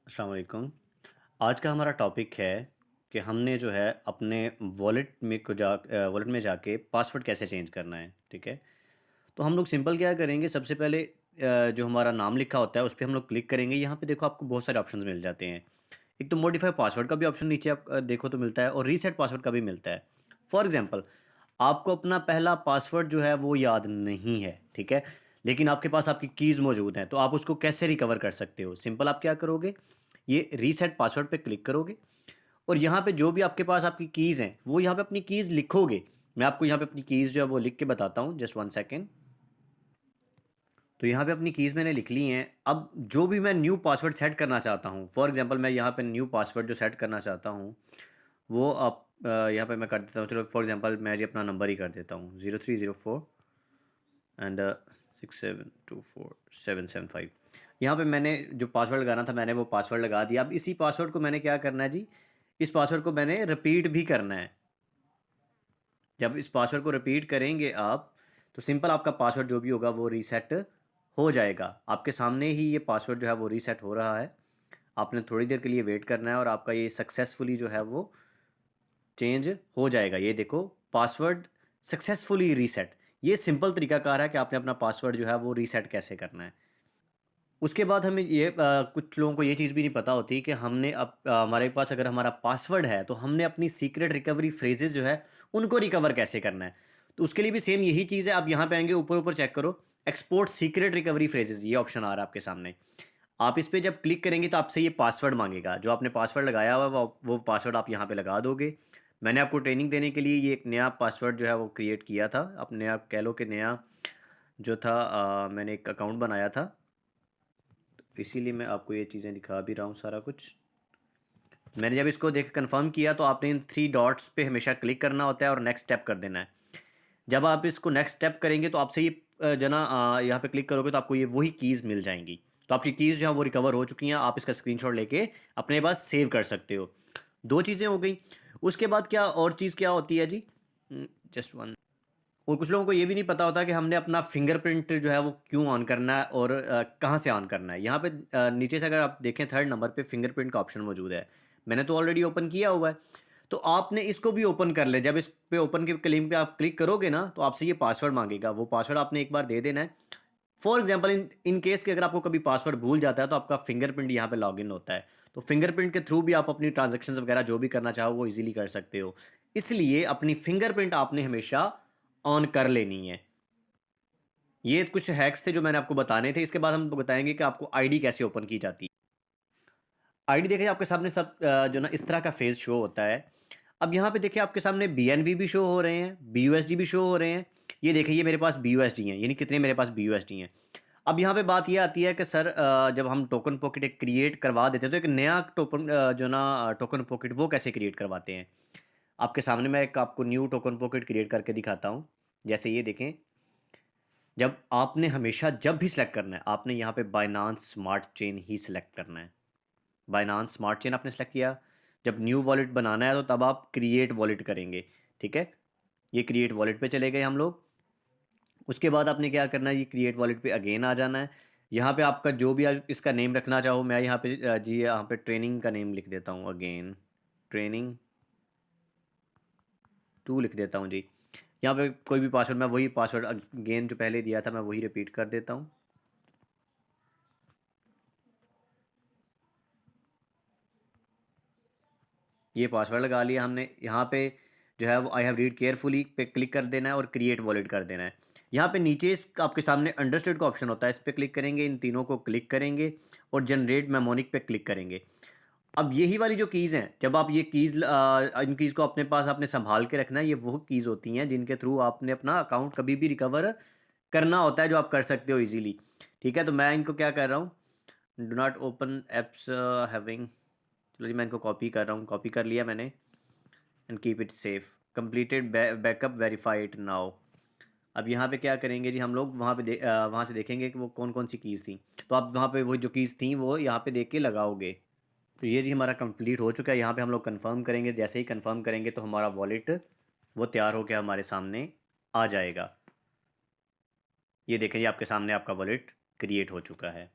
अस्सलाम वालेकुम। आज का हमारा टॉपिक है कि हमने जो है अपने वॉलेट में जाके पासवर्ड कैसे चेंज करना है, ठीक है? तो हम लोग सिंपल क्या करेंगे, सबसे पहले जो हमारा नाम लिखा होता है उस पे हम लोग क्लिक करेंगे। यहाँ पे देखो आपको बहुत सारे ऑप्शंस मिल जाते हैं। एक तो मॉडिफाई पासवर्ड का भी ऑप्शन नीचे आप देखो तो मिलता है, और रीसेट पासवर्ड का भी मिलता है। फॉर एग्जांपल, आपको अपना पहला पासवर्ड जो है वो याद नहीं है, ठीक है? लेकिन आपके पास आपकी कीज़ मौजूद हैं, तो आप उसको कैसे रिकवर कर सकते हो? सिंपल आप क्या करोगे, ये रीसेट पासवर्ड पे क्लिक करोगे और यहाँ पे जो भी आपके पास आपकी कीज़ हैं वो यहाँ पे अपनी कीज़ लिखोगे। मैं आपको यहाँ पे अपनी कीज़ जो है वो लिख के बताता हूँ, जस्ट वन सेकेंड। तो यहाँ पे अपनी कीज़ मैंने लिख ली हैं। अब जो भी मैं न्यू पासवर्ड सेट करना चाहता हूँ, फॉर एग्जांपल मैं यहाँ पे न्यू पासवर्ड जो सेट करना चाहता हूँ वो आप यहाँ पे मैं कर देता हूँ। चलो फॉर एग्जांपल मैं जी अपना नंबर ही कर देता हूँ, 0304 एंड 6724 775। यहाँ पे मैंने जो पासवर्ड लगाना था मैंने वो पासवर्ड लगा दिया। अब इसी पासवर्ड को मैंने क्या करना है जी, इस पासवर्ड को मैंने रिपीट भी करना है। जब इस पासवर्ड को रिपीट करेंगे आप, तो सिंपल आपका पासवर्ड जो भी होगा वो रीसेट हो जाएगा। आपके सामने ही ये पासवर्ड जो है वो रीसेट हो रहा है। आपने थोड़ी देर के लिए वेट करना है और आपका ये सक्सेसफुली जो है वो चेंज हो जाएगा। ये देखो, पासवर्ड सक्सेसफुली रीसेट। ये सिंपल तरीकाकार है कि आपने अपना पासवर्ड जो है वो रीसेट कैसे करना है। उसके बाद हमें ये कुछ लोगों को ये चीज़ भी नहीं पता होती कि हमने अब हमारे पास अगर हमारा पासवर्ड है तो हमने अपनी सीक्रेट रिकवरी फ्रेजेस जो है उनको रिकवर कैसे करना है। तो उसके लिए भी सेम यही चीज़ है। आप यहाँ पे आएंगे, ऊपर ऊपर चेक करो, एक्सपोर्ट सीक्रेट रिकवरी फ्रेजेस, ये ऑप्शन आ रहा है आपके सामने। आप इस पे जब क्लिक करेंगे तो आपसे ये पासवर्ड मांगेगा। जो आपने पासवर्ड लगाया हुआ है वो पासवर्ड आप यहाँ पे लगा दोगे। मैंने आपको ट्रेनिंग देने के लिए ये एक नया पासवर्ड जो है वो क्रिएट किया था। अपने आप कह लो कि नया जो था, मैंने एक अकाउंट बनाया था, इसीलिए मैं आपको ये चीज़ें दिखा भी रहा हूँ सारा कुछ। मैंने जब इसको देख कंफर्म किया तो आपने इन थ्री डॉट्स पे हमेशा क्लिक करना होता है और नेक्स्ट स्टेप कर देना है। जब आप इसको नेक्स्ट स्टेप करेंगे तो आपसे ये यहाँ पे क्लिक करोगे तो आपको ये वही कीज़ मिल जाएंगी। तो आपकी कीज़ जो है वो रिकवर हो चुकी हैं। आप इसका स्क्रीनशॉट लेके अपने पास सेव कर सकते हो। दो चीज़ें हो गई। उसके बाद क्या और चीज़ क्या होती है जी, जस्ट वन। और कुछ लोगों को ये भी नहीं पता होता कि हमने अपना फिंगरप्रिंट जो है वो क्यों ऑन करना है और कहाँ से ऑन करना है। यहाँ पे नीचे से अगर आप देखें, थर्ड नंबर पे फिंगरप्रिंट का ऑप्शन मौजूद है। मैंने तो ऑलरेडी ओपन किया हुआ है, तो आपने इसको भी ओपन कर ले। जब इस पे ओपन के क्लिंग पे आप क्लिक करोगे ना तो आपसे ये पासवर्ड मांगेगा। वो पासवर्ड आपने एक बार दे देना है। For example, in in case कि अगर आपको कभी पासवर्ड भूल जाता है तो आपका फिंगरप्रिंट यहाँ पे लॉगिन होता है। तो फिंगरप्रिंट के थ्रू भी आप अपनी ट्रांजेक्शन वगैरह जो भी करना चाहो वो इजीली कर सकते हो। इसलिए अपनी फिंगरप्रिंट आपने हमेशा ऑन कर लेनी है। ये कुछ हैक्स थे जो मैंने आपको बताने थे। इसके बाद हम बताएंगे कि आपको आईडी कैसे ओपन की जाती है। आईडी देखिए आपके सामने सब जो ना इस तरह का फेज शो होता है। अब यहाँ पे देखिए आपके सामने बीएनबी भी शो हो रहे हैं, बीयूएसडी भी शो हो रहे हैं। ये देखिए, ये मेरे पास बीयूएसडी हैं, यानी कितने मेरे पास बीयूएसडी हैं। अब यहाँ पे बात ये आती है कि सर, जब हम टोकन पॉकेट एक क्रिएट करवा देते हैं तो एक नया टोकन जो ना टोकन पॉकेट वो कैसे क्रिएट करवाते हैं। आपके सामने मैं एक आपको न्यू टोकन पॉकेट क्रिएट करके दिखाता हूँ। जैसे ये देखें, जब आपने हमेशा जब भी सिलेक्ट करना है आपने यहाँ पे बाइनांस स्मार्ट चेन ही सिलेक्ट करना है। बाइनांस स्मार्ट चेन आपने सेलेक्ट किया। जब न्यू वॉलेट बनाना है तो तब आप क्रिएट वॉलेट करेंगे, ठीक है? ये क्रिएट वॉलेट पे चले गए हम लोग। उसके बाद आपने क्या करना है, ये क्रिएट वॉलेट पे अगेन आ जाना है। यहाँ पे आपका जो भी आप इसका नेम रखना चाहो, मैं यहाँ पे जी यहाँ पे ट्रेनिंग का नेम लिख देता हूँ, अगेन ट्रेनिंग 2 लिख देता हूँ जी। यहाँ पे कोई भी पासवर्ड, मैं वही पासवर्ड अगेन जो पहले दिया था मैं वही रिपीट कर देता हूँ। ये पासवर्ड लगा लिया हमने। यहाँ पे जो है वो आई हैव रीड केयरफुली पे क्लिक कर देना है और क्रिएट वॉलेट कर देना है। यहाँ पे नीचे आपके सामने अंडरस्टूड का ऑप्शन होता है, इस पर क्लिक करेंगे, इन तीनों को क्लिक करेंगे और जनरेट मेमोनिक पे क्लिक करेंगे। अब यही वाली जो कीज़ हैं, जब आप ये कीज़ इन कीज़ को अपने पास आपने संभाल के रखना है। ये वो कीज़ होती हैं जिनके थ्रू आपने अपना अकाउंट कभी भी रिकवर करना होता है, जो आप कर सकते हो इजीली। ठीक है, तो मैं इनको क्या कर रहा हूँ, do not open apps having. चलो जी, मैं इनको कॉपी कर रहा हूँ, कॉपी कर लिया मैंने। And keep it safe, completed backup verify it now. अब यहाँ पे क्या करेंगे जी, हम लोग वहाँ पे वहाँ से देखेंगे कि वो कौन कौन सी कीज़ थी। तो आप वहाँ पे वो जो कीज़ थी वो यहाँ पे देख के लगाओगे। तो ये जी हमारा कंप्लीट हो चुका है। यहाँ पे हम लोग कंफर्म करेंगे। जैसे ही कंफर्म करेंगे तो हमारा वॉलेट वो तैयार होकर हमारे सामने आ जाएगा। ये देखें, ये आपके सामने आपका वॉलेट क्रिएट हो चुका है।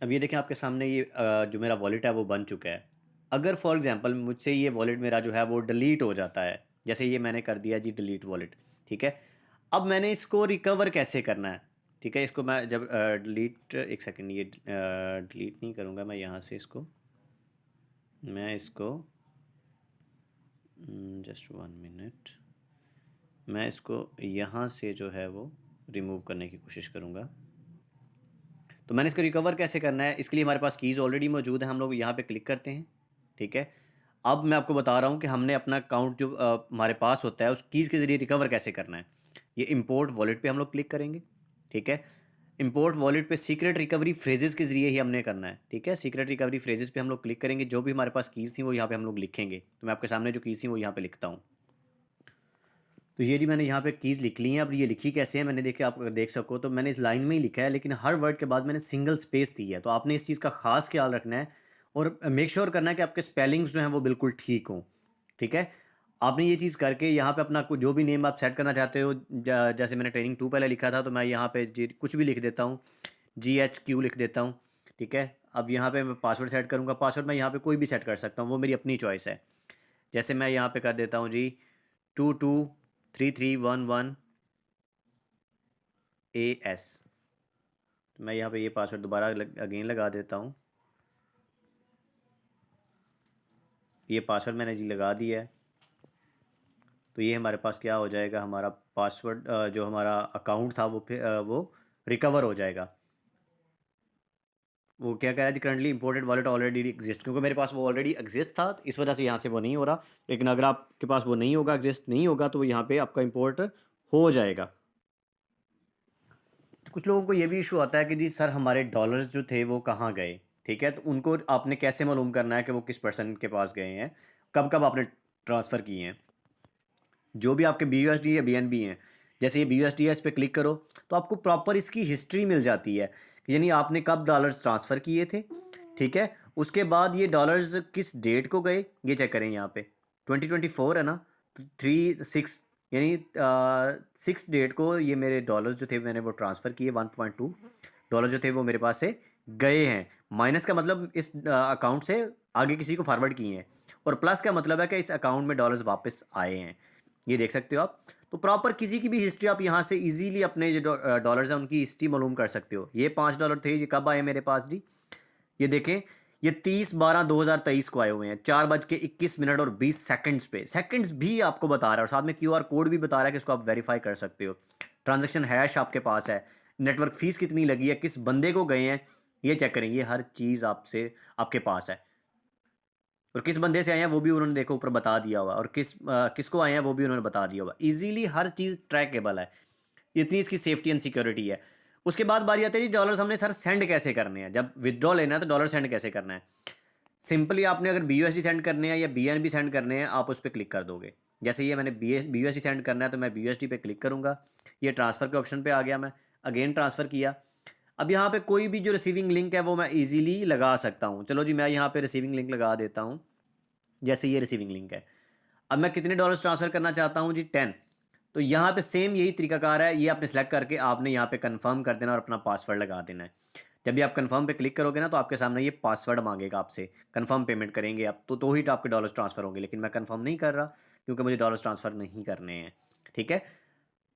अब ये देखें आपके सामने ये जो मेरा वॉलेट है वो बन चुका है। अगर फॉर एग्जांपल मुझसे ये वॉलेट मेरा जो है वो डिलीट हो जाता है, जैसे ये मैंने कर दिया जी डिलीट वॉलेट, ठीक है। अब मैंने इसको रिकवर कैसे करना है, ठीक है। इसको मैं जब डिलीट, एक सेकंड, ये डिलीट नहीं करूँगा मैं यहाँ से इसको, मैं इसको जस्ट 1 मिनट, मैं इसको यहाँ से जो है वो रिमूव करने की कोशिश करूँगा। तो मैंने इसको रिकवर कैसे करना है, इसके लिए हमारे पास कीज़ ऑलरेडी मौजूद है। हम लोग यहाँ पे क्लिक करते हैं, ठीक है। अब मैं आपको बता रहा हूँ कि हमने अपना अकाउंट जो हमारे पास होता है उस कीज़ के ज़रिए रिकवर कैसे करना है। ये इंपोर्ट वॉलेट पे हम लोग क्लिक करेंगे, ठीक है। इंपोर्ट वॉलेट पे सीक्रेट रिकवरी फ्रेजेस के ज़रिए ही हमने करना है, ठीक है। सीक्रेट रिकवरी फ्रेजेस पे हम लोग क्लिक करेंगे, जो भी हमारे पास कीज़ थी वो यहाँ पे हम लोग लिखेंगे। तो मैं आपके सामने जो कीज़ थी वो यहाँ पे लिखता हूँ। तो ये जी मैंने यहाँ पे कीज़ लिख ली हैं। अब ये लिखी कैसे हैं, मैंने देखे, आप अगर देख सको तो मैंने इस लाइन में ही लिखा है, लेकिन हर वर्ड के बाद मैंने सिंगल स्पेस दी है। तो आपने इस चीज़ का ख़ास ख्याल रखना है और मेक श्योर करना है कि आपके स्पेलिंग्स जो हैं वो बिल्कुल ठीक हों, ठीक है। आपने ये चीज़ करके यहाँ पे अपना जो भी नेम आप सेट करना चाहते हो, जैसे मैंने ट्रेनिंग 2 पहले लिखा था, तो मैं यहाँ पे कुछ भी लिख देता हूँ, GHQ लिख देता हूँ, ठीक है। अब यहाँ पे मैं पासवर्ड सेट करूँगा, पासवर्ड मैं यहाँ पे कोई भी सेट कर सकता हूँ, वो मेरी अपनी चॉइस है। जैसे मैं यहाँ पे कर देता हूँ जी 223311AS। तो मैं यहाँ पे ये पासवर्ड दोबारा अगेन लगा देता हूँ। ये पासवर्ड मैंने जी लगा दिया है। तो ये हमारे पास क्या हो जाएगा, हमारा पासवर्ड जो हमारा अकाउंट था वो फिर वो रिकवर हो जाएगा। वो क्या कह रहा है जी, currently imported wallet already exist, क्योंकि मेरे पास वो ऑलरेडी एग्जिस्ट था, तो इस वजह से यहाँ से वो नहीं हो रहा। लेकिन अगर आपके पास वो नहीं होगा, एग्जिस्ट नहीं होगा, तो यहाँ पे आपका इंपोर्ट हो जाएगा। तो कुछ लोगों को ये भी इशू आता है कि जी सर हमारे डॉलर्स जो थे वो कहाँ गए, ठीक है। तो उनको आपने कैसे मालूम करना है कि वो किस पर्सन के पास गए हैं, कब कब आपने ट्रांसफ़र किए हैं। जो भी आपके BUSD या BNB हैं, जैसे ये BUSD है, इस पर क्लिक करो तो आपको प्रॉपर इसकी हिस्ट्री मिल जाती है, यानी आपने कब डॉलर्स ट्रांसफ़र किए थे, ठीक है। उसके बाद ये डॉलर्स किस डेट को गए, ये चेक करें यहाँ पे 2024 है ना, 3/6, यानी 6 डेट को ये मेरे डॉलर्स जो थे मैंने वो ट्रांसफ़र किए। 1.2 डॉलर जो थे वो मेरे पास से गए हैं। माइनस का मतलब इस अकाउंट से आगे किसी को फॉरवर्ड किए हैं, और प्लस का मतलब है कि इस अकाउंट में डॉलर्स वापस आए हैं। ये देख सकते हो आप। तो प्रॉपर किसी की भी हिस्ट्री आप यहाँ से इजीली अपने जो डॉलर्स हैं उनकी हिस्ट्री मालूम कर सकते हो। ये $5 थे, ये कब आए मेरे पास जी, ये देखें, ये 30/12/2023 को आए हुए हैं, 4:21 और 20 सेकंड्स पे। सेकंड्स भी आपको बता रहा है और साथ में QR कोड भी बता रहा है कि इसको आप वेरीफाई कर सकते हो। ट्रांजैक्शन हैश आपके पास है, नेटवर्क फीस कितनी लगी है, किस बंदे को गए हैं, ये चेक करें। ये हर चीज़ आपसे आपके पास है, और किस बंदे से आए हैं वो भी उन्होंने देखो ऊपर बता दिया हुआ, और किसको आए हैं वो भी उन्होंने बता दिया हुआ। इजीली हर चीज़ ट्रैकेबल है, इतनी इसकी सेफ्टी एंड सिक्योरिटी है। उसके बाद बारी आती है जी डॉलर्स हमने सर सेंड कैसे करने हैं। जब विदड्रॉ लेना है तो डॉलर सेंड कैसे करना है। सिंपली आपने अगर BUSD सेंड करने हैं या BNB सेंड करने हैं, आप उस पर क्लिक कर दोगे। जैसे ये मैंने BUSD सेंड करना है तो मैं BUSD पे क्लिक करूँगा, ये ट्रांसफ़र के ऑप्शन पे आ गया, मैं अगेन ट्रांसफ़र किया। अब यहाँ पे कोई भी जो रिसीविंग लिंक है वो मैं इजीली लगा सकता हूँ। चलो जी मैं यहाँ पे रिसीविंग लिंक लगा देता हूँ, जैसे ये रिसीविंग लिंक है। अब मैं कितने डॉलर्स ट्रांसफ़र करना चाहता हूँ जी, 10। तो यहाँ पे सेम यही तरीकाकार है, ये आपने सेलेक्ट करके आपने यहाँ पे कंफर्म कर देना और अपना पासवर्ड लगा देना है। जब भी आप कंफर्म पे क्लिक करोगे ना तो आपके सामने ये पासवर्ड मांगेगा आपसे, कंफर्म पेमेंट करेंगे आप तो ही तो आपके डॉलर्स ट्रांसफ़र होंगे। लेकिन मैं कंफर्म नहीं कर रहा क्योंकि मुझे डॉलर्स ट्रांसफ़र नहीं करने हैं, ठीक है।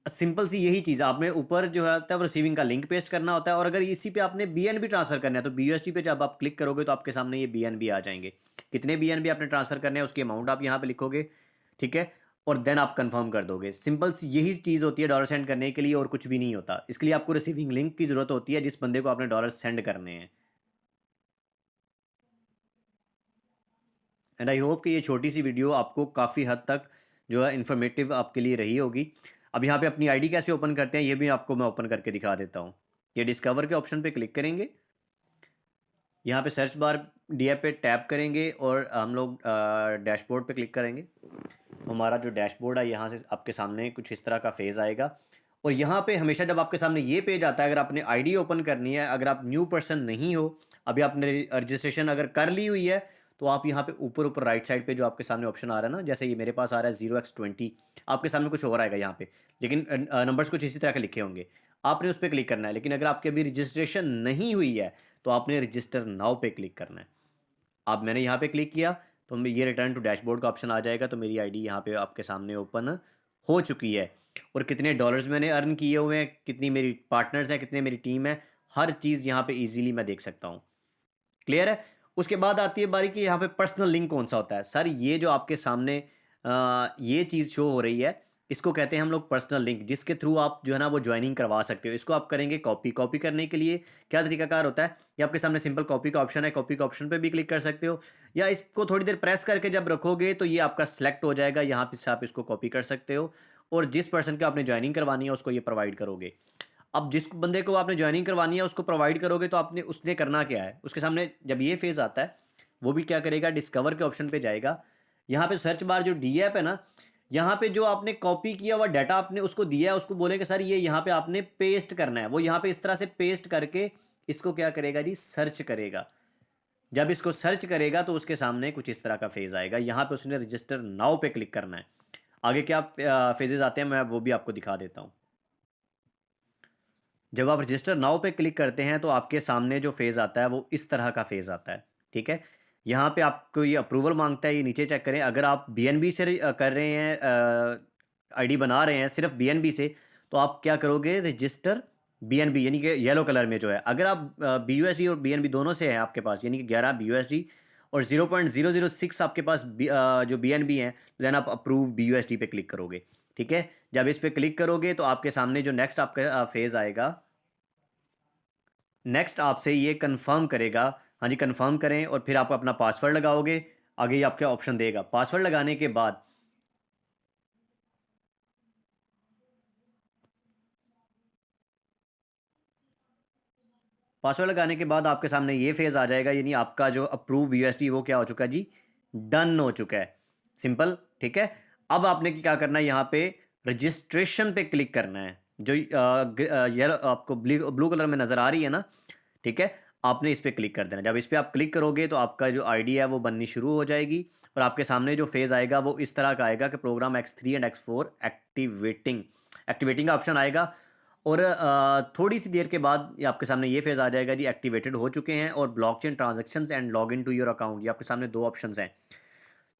सिंपल सी यही चीज़, आपने ऊपर जो है वो रिसीविंग का लिंक पेस्ट करना होता है, और अगर इसी पे आपने BNB ट्रांसफ़र करना है तो BUSD पे जब आप क्लिक करोगे तो आपके सामने ये BNB आ जाएंगे। कितने BNB आपने ट्रांसफ़र करने हैं उसकी अमाउंट आप यहाँ पे लिखोगे, ठीक है, और देन आप कंफर्म कर दोगे। सिंपल सी यही चीज़ होती है डॉलर सेंड करने के लिए, और कुछ भी नहीं होता। इसके लिए आपको रिसीविंग लिंक की ज़रूरत होती है जिस बंदे को आपने डॉलर सेंड करने हैं। एंड आई होप कि ये छोटी सी वीडियो आपको काफ़ी हद तक जो है इन्फॉर्मेटिव आपके लिए रही होगी। अब यहाँ पे अपनी आईडी कैसे ओपन करते हैं ये भी आपको मैं ओपन करके दिखा देता हूँ। ये डिस्कवर के ऑप्शन पे क्लिक करेंगे, यहाँ पे सर्च बार DF पे टैप करेंगे और हम लोग डैशबोर्ड पे क्लिक करेंगे। हमारा जो डैशबोर्ड है यहाँ से आपके सामने कुछ इस तरह का फेज़ आएगा, और यहाँ पे हमेशा जब आपके सामने ये पेज आता है, अगर आपने आईडी ओपन करनी है, अगर आप न्यू पर्सन नहीं हो, अभी आपने रजिस्ट्रेशन अगर कर ली हुई है, तो आप यहाँ पे ऊपर ऊपर राइट साइड पे जो आपके सामने ऑप्शन आ रहा है ना, जैसे ये मेरे पास आ रहा है 0x20, आपके सामने कुछ और आएगा यहाँ पे, लेकिन नंबर्स कुछ इसी तरह के लिखे होंगे। आपने उस पर क्लिक करना है। लेकिन अगर आपकी अभी रजिस्ट्रेशन नहीं हुई है तो आपने रजिस्टर नाउ पे क्लिक करना है। अब मैंने यहाँ पे क्लिक किया तो ये रिटर्न टू डैशबोर्ड का ऑप्शन आ जाएगा, तो मेरी आईडी यहाँ पे आपके सामने ओपन हो चुकी है। और कितने डॉलर्स मैंने अर्न किए हुए हैं, कितनी मेरी पार्टनर्स हैं, कितने मेरी टीम है, हर चीज़ यहाँ पे इजीली मैं देख सकता हूँ। क्लियर है। उसके बाद आती है बारी कि यहाँ पे पर्सनल लिंक कौन सा होता है। सर ये जो आपके सामने ये चीज़ शो हो रही है, इसको कहते हैं हम लोग पर्सनल लिंक, जिसके थ्रू आप जो है ना वो ज्वाइनिंग करवा सकते हो। इसको आप करेंगे कॉपी करने के लिए क्या तरीकाकार होता है, ये आपके सामने सिंपल कॉपी का ऑप्शन है, कॉपी का ऑप्शन पे भी क्लिक कर सकते हो, या इसको थोड़ी देर प्रेस करके जब रखोगे तो ये आपका सेलेक्ट हो जाएगा, यहाँ पे से आप इसको कॉपी कर सकते हो और जिस पर्सन को आपने ज्वाइनिंग करवानी है उसको ये प्रोवाइड करोगे। अब जिस बंदे को आपने ज्वाइनिंग करवानी है उसको प्रोवाइड करोगे तो आपने उसने करना क्या है, उसके सामने जब ये फेज़ आता है वो भी क्या करेगा, डिस्कवर के ऑप्शन पे जाएगा। यहाँ पे सर्च बार जो डी ऐप है ना, यहाँ पे जो आपने कॉपी किया हुआ डाटा आपने उसको दिया है, उसको बोलेंगे सर ये यहाँ पे आपने पेस्ट करना है। वो यहाँ पे इस तरह से पेस्ट करके इसको क्या करेगा जी, सर्च करेगा। जब इसको सर्च करेगा तो उसके सामने कुछ इस तरह का फेज़ आएगा। यहाँ पे उसने रजिस्टर नाउ पे क्लिक करना है। आगे क्या फेजेस आते हैं मैं वो भी आपको दिखा देता हूँ। जब आप रजिस्टर नाउ पे क्लिक करते हैं तो आपके सामने जो फेज़ आता है वो इस तरह का फेज़ आता है। ठीक है, यहाँ पे आपको ये अप्रूवल मांगता है, ये नीचे चेक करें। अगर आप बीएनबी से कर रहे हैं, आईडी बना रहे हैं सिर्फ बीएनबी से, तो आप क्या करोगे, रजिस्टर बीएनबी यानी कि येलो कलर में जो है। अगर आप बीयूएसडी और बीएनबी दोनों से हैं आपके पास, यानी कि 11 बीयूएसडी और 0.006 आपके पास जो बीएनबी हैं, देन आप अप्रूव बीयूएसडी पे क्लिक करोगे। ठीक है, जब इस पे क्लिक करोगे तो आपके सामने जो नेक्स्ट आपका फेज़ आएगा, नेक्स्ट आपसे ये कंफर्म करेगा, हाँ जी कंफर्म करें, और फिर आप अपना पासवर्ड लगाओगे। आगे ये आपका ऑप्शन देगा। पासवर्ड लगाने के बाद आपके सामने ये फेज़ आ जाएगा, यानी आपका जो अप्रूव यूएसडी वो क्या हो चुका है जी, डन हो चुका है। सिंपल। ठीक है, अब आपने क्या करना है, यहाँ पे रजिस्ट्रेशन पे क्लिक करना है, जो ये आपको ब्लू कलर में नज़र आ रही है ना। ठीक है, आपने इस पर क्लिक कर देना। जब इस पर आप क्लिक करोगे तो आपका जो आईडी है वो बननी शुरू हो जाएगी और आपके सामने जो फेज़ आएगा वो इस तरह का आएगा कि program X3 and X4 activating का ऑप्शन आएगा। और थोड़ी सी देर के बाद ये आपके सामने ये फेज़ आ जाएगा जी, एक्टिवेटेड हो चुके हैं और blockchain transactions and log in to your account, ये आपके सामने दो ऑप्शंस हैं।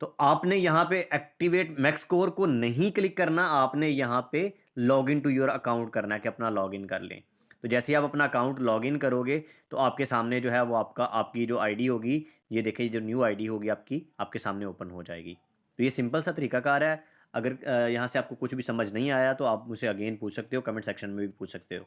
तो आपने यहाँ पे एक्टिवेट मैक्स स्कोर को नहीं क्लिक करना, आपने यहाँ पे log in to your account करना है कि अपना लॉग इन कर लें। तो जैसे ही आप अपना अकाउंट लॉग इन करोगे तो आपके सामने जो है वो आपकी जो आईडी होगी, ये देखिए जो न्यू आईडी होगी आपकी, आपके सामने ओपन हो जाएगी। तो ये सिंपल सा तरीकाकार है। अगर यहाँ से आपको कुछ भी समझ नहीं आया तो आप मुझसे अगेन पूछ सकते हो, कमेंट सेक्शन में भी पूछ सकते हो।